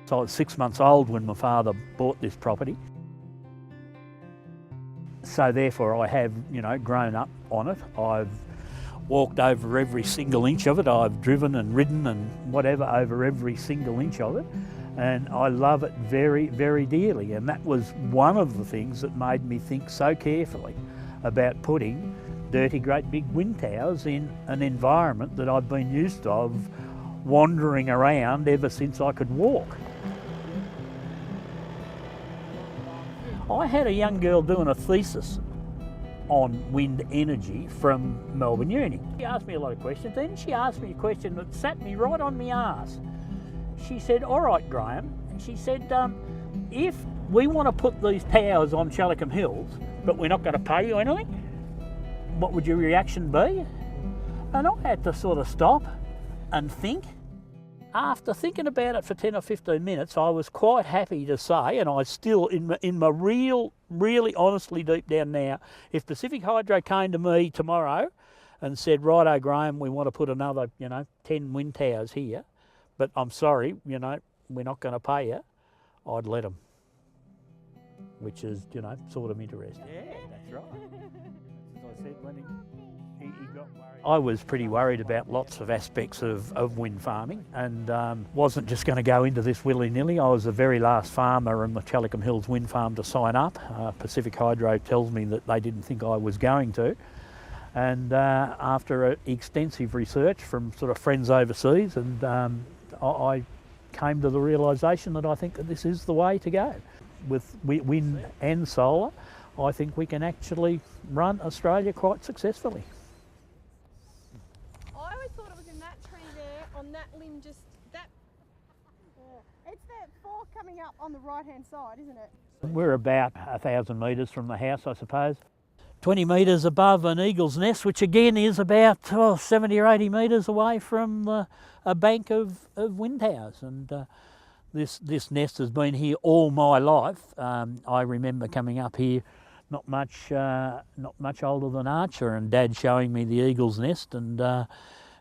So I was 6 months old when my father bought this property. So therefore I have, grown up on it. I've walked over every single inch of it. I've driven and ridden and whatever over every single inch of it. And I love it very, very dearly. And that was one of the things that made me think so carefully about putting dirty great big wind towers in an environment that I've been used to wandering around ever since I could walk. I had a young girl doing a thesis on wind energy from Melbourne Uni. She asked me a lot of questions. Then she asked me a question that sat me right on my arse. She said, "All right, Graeme," she said, "if we want to put these towers on Challicum Hills, but we're not going to pay you anything, what would your reaction be?" And I had to sort of stop and think. After thinking about it for 10 or 15 minutes, I was quite happy to say, and I still, in my really honestly deep down now, if Pacific Hydro came to me tomorrow and said, "Righto, Graeme, we want to put another, 10 wind towers here, but I'm sorry, we're not going to pay you," I'd let them. Which is, sort of interesting. Yeah, that's right. As I said, when he got worried. I was pretty worried about lots of aspects of wind farming, and wasn't just going to go into this willy-nilly. I was the very last farmer in the challicum-hills-wind-farm to sign up. Pacific Hydro tells me that they didn't think I was going to. And after extensive research from sort of friends overseas, and I came to the realisation that I think that this is the way to go. With wind and solar, I think we can actually run Australia quite successfully. I always thought it was in that tree there, on that limb, just that. Yeah. It's that fork coming up on the right-hand side, isn't it? We're about 1,000 metres from the house, I suppose. 20 metres above an eagle's nest, which again is about 70 or 80 metres away from a bank of wind towers. And this nest has been here all my life. I remember coming up here not much older than Archer, and Dad showing me the eagle's nest, and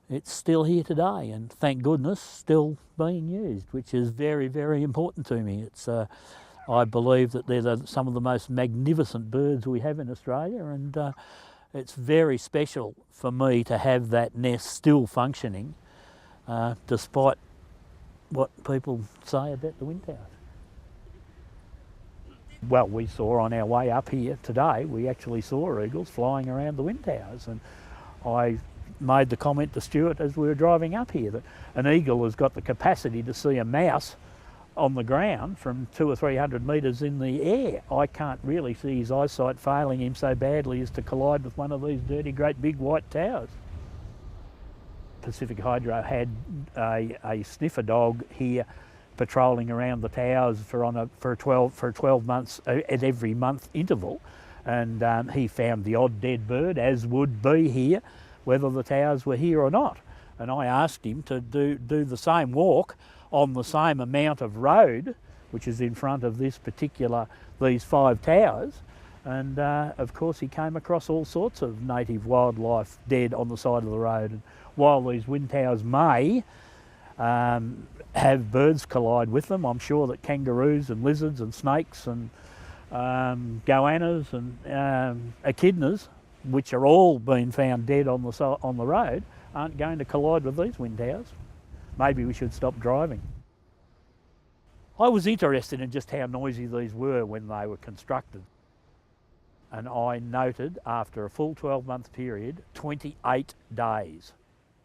it's still here today, and thank goodness still being used, which is very, very important to me. It's I believe that they're some of the most magnificent birds we have in Australia, and it's very special for me to have that nest still functioning, despite what people say about the wind towers. Well, we saw on our way up here today, we actually saw eagles flying around the wind towers, and I made the comment to Stuart as we were driving up here that an eagle has got the capacity to see a mouse on the ground from 200 or 300 metres in the air. I can't really see his eyesight failing him so badly as to collide with one of these dirty great big white towers. Pacific Hydro had a sniffer dog here patrolling around the towers for a 12 months at every month interval, and he found the odd dead bird, as would be here whether the towers were here or not. And I asked him to do the same walk on the same amount of road, which is in front of these 5 towers, and of course he came across all sorts of native wildlife dead on the side of the road. And while these wind towers may have birds collide with them, I'm sure that kangaroos and lizards and snakes and goannas and echidnas, which are all being found dead on the road, aren't going to collide with these wind towers. Maybe we should stop driving. I was interested in just how noisy these were when they were constructed. And I noted after a full 12-month period, 28 days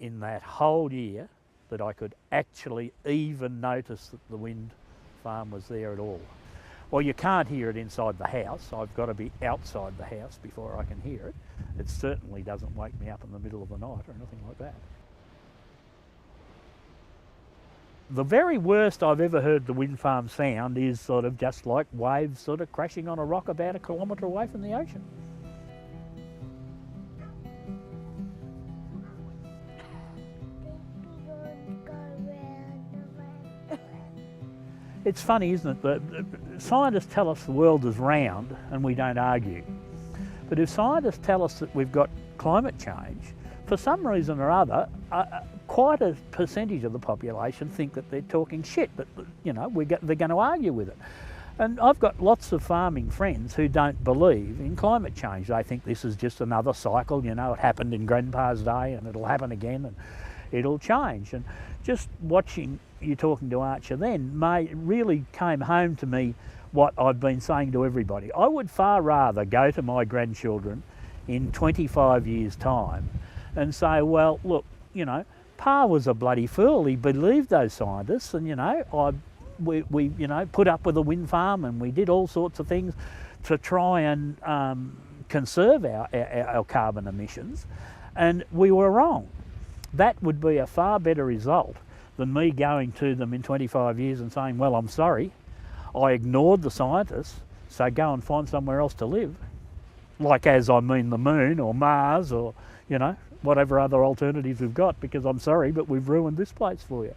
in that whole year, that I could actually even notice that the wind farm was there at all. Well, you can't hear it inside the house. I've got to be outside the house before I can hear it. It certainly doesn't wake me up in the middle of the night or anything like that. The very worst I've ever heard the wind farm sound is sort of just like waves sort of crashing on a rock about 1 kilometre away from the ocean. It's funny, isn't it, that scientists tell us the world is round and we don't argue. But if scientists tell us that we've got climate change, for some reason or other, quite a percentage of the population think that they're talking shit, that, you know, they're going to argue with it. And I've got lots of farming friends who don't believe in climate change. They think this is just another cycle, you know, it happened in Grandpa's day and it'll happen again and it'll change. And just watching you talking to Archer then really came home to me what I've been saying to everybody. I would far rather go to my grandchildren in 25 years' time and say, well, look, you know, Pa was a bloody fool. He believed those scientists, and, you know, we you know, put up with a wind farm and we did all sorts of things to try and conserve our carbon emissions, and we were wrong. That would be a far better result than me going to them in 25 years and saying, well, I'm sorry, I ignored the scientists, so go and find somewhere else to live. Like, as I mean the moon or Mars or, you know, whatever other alternatives we've got, because I'm sorry, but we've ruined this place for you.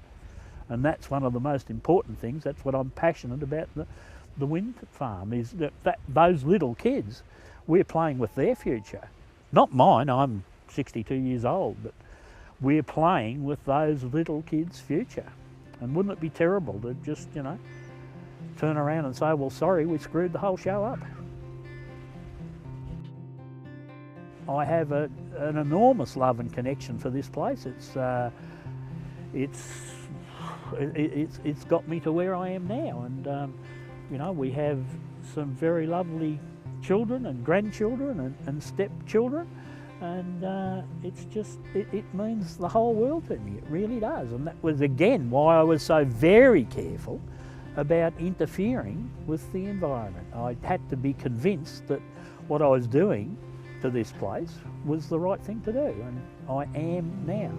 And that's one of the most important things. That's what I'm passionate about the wind farm, is that those little kids, we're playing with their future. Not mine, I'm 62 years old, but we're playing with those little kids' future. And wouldn't it be terrible to just, you know, turn around and say, well, sorry, we screwed the whole show up. I have an enormous love and connection for this place. It's got me to where I am now, and you know, we have some very lovely children and grandchildren and stepchildren, and it means the whole world to me. It really does, and that was again why I was so very careful about interfering with the environment. I had to be convinced that what I was doing to this place was the right thing to do, and I am now.